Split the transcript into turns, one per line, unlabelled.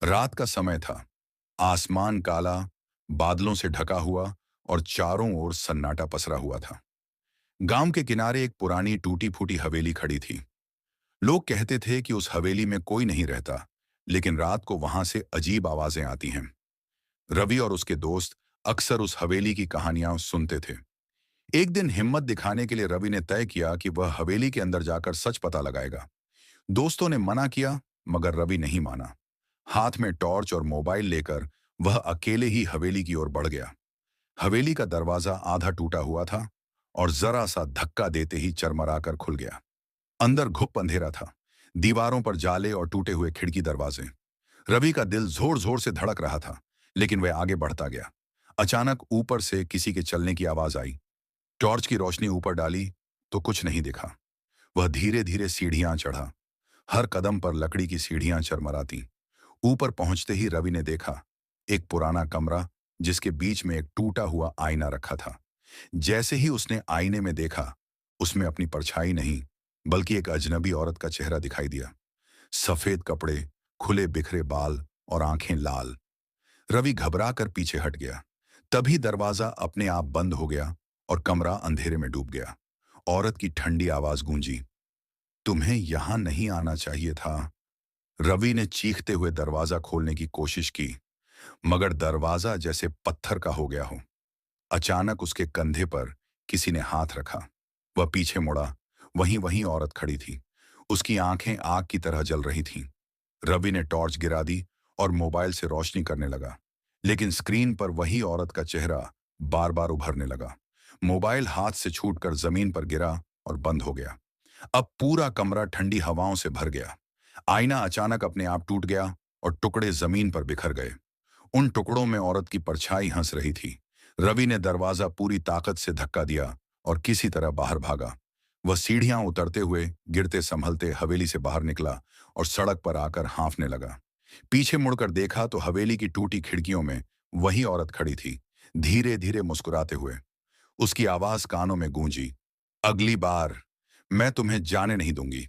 रात का समय था। आसमान काला, बादलों से ढका हुआ और चारों ओर सन्नाटा पसरा हुआ था। गांव के किनारे एक पुरानी टूटी-फूटी हवेली खड़ी थी। लोग कहते थे कि उस हवेली में कोई नहीं रहता, लेकिन रात को वहां से अजीब आवाजें आती हैं। रवि और उसके दोस्त अक्सर उस हवेली की कहानियां सुनते थे। एक दिन हिम्मत दिखाने के लिए रवि ने तय किया कि वह हवेली के अंदर जाकर सच पता लगाएगा। दोस्तों ने मना किया, मगर रवि नहीं माना। हाथ में टॉर्च और मोबाइल लेकर वह अकेले ही हवेली की ओर बढ़ गया। हवेली का दरवाजा आधा टूटा हुआ था और जरा सा धक्का देते ही चरमराकर खुल गया। अंदर घुप अंधेरा था, दीवारों पर जाले और टूटे हुए खिड़की दरवाजे। रवि का दिल जोर जोर से धड़क रहा था, लेकिन वह आगे बढ़ता गया। अचानक ऊपर से किसी के चलने की आवाज आई। टॉर्च की रोशनी ऊपर डाली तो कुछ नहीं दिखा। वह धीरे धीरे सीढ़ियां चढ़ा। हर कदम पर लकड़ी की सीढ़ियां चरमराती। ऊपर पहुंचते ही रवि ने देखा एक पुराना कमरा, जिसके बीच में एक टूटा हुआ आईना रखा था। जैसे ही उसने आईने में देखा, उसमें अपनी परछाई नहीं, बल्कि एक अजनबी औरत का चेहरा दिखाई दिया। सफेद कपड़े, खुले बिखरे बाल और आंखें लाल। रवि घबरा कर पीछे हट गया। तभी दरवाजा अपने आप बंद हो गया और कमरा अंधेरे में डूब गया। औरत की ठंडी आवाज गूंजी, तुम्हें यहां नहीं आना चाहिए था। रवि ने चीखते हुए दरवाजा खोलने की कोशिश की, मगर दरवाजा जैसे पत्थर का हो गया हो। अचानक उसके कंधे पर किसी ने हाथ रखा। वह पीछे मुड़ा। वहीं वहीं औरत खड़ी थी। उसकी आंखें आग की तरह जल रही थीं। रवि ने टॉर्च गिरा दी और मोबाइल से रोशनी करने लगा, लेकिन स्क्रीन पर वही औरत का चेहरा बार बार उभरने लगा। मोबाइल हाथ से छूटकर जमीन पर गिरा और बंद हो गया। अब पूरा कमरा ठंडी हवाओं से भर गया। आईना अचानक अपने आप टूट गया और टुकड़े जमीन पर बिखर गए। उन टुकड़ों में औरत की परछाई हंस रही थी। रवि ने दरवाजा पूरी ताकत से धक्का दिया और किसी तरह बाहर भागा। वह सीढ़ियां उतरते हुए गिरते संभलते हवेली से बाहर निकला और सड़क पर आकर हाँफने लगा। पीछे मुड़कर देखा तो हवेली की टूटी खिड़कियों में वही औरत खड़ी थी, धीरे धीरे मुस्कुराते हुए। उसकी आवाज कानों में गूंजी, अगली बार मैं तुम्हें जाने नहीं दूंगी।